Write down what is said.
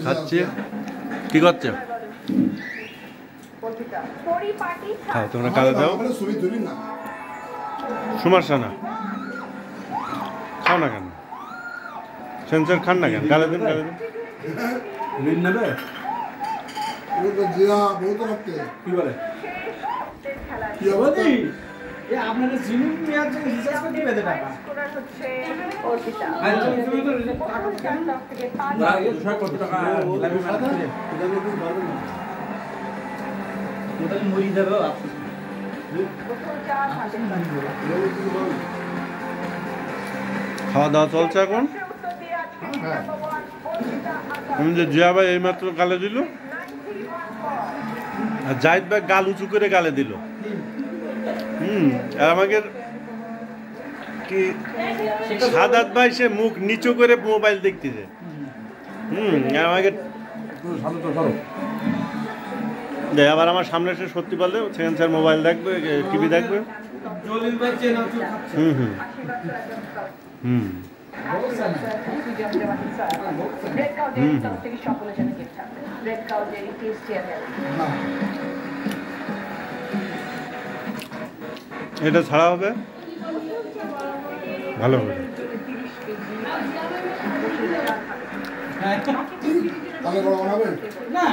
খাচ্ছি। কি করছে? খাও, তোমরা কালে দাও। সমস্যা না, খাও না কেন? সেন্সার খান না কেন? গালে দিন, গালে দিন। কি বলে? আপনাদের জিনিস নেওয়ার জন্য রিচার্জ করতে পেতে টাকা মরি যাবে। খাওয়া দাওয়া চলছে এখন। আমি যে জিয়া ভাই এইমাত্র গালে দিল, আর জাহিদ ভাই গাল উঁচু করে গালে দিল। আর আমাকে কি সাদাত ভাই সে মুখ নিচু করে মোবাইল দেখতেছে। আর আমাকে আবার আমার সামনে এসে সত্যি বললে সেকেন্ড স্যার মোবাইল দেখবে, টিভি দেখবে। এটা ছাড়া হবে ভালো হবে। না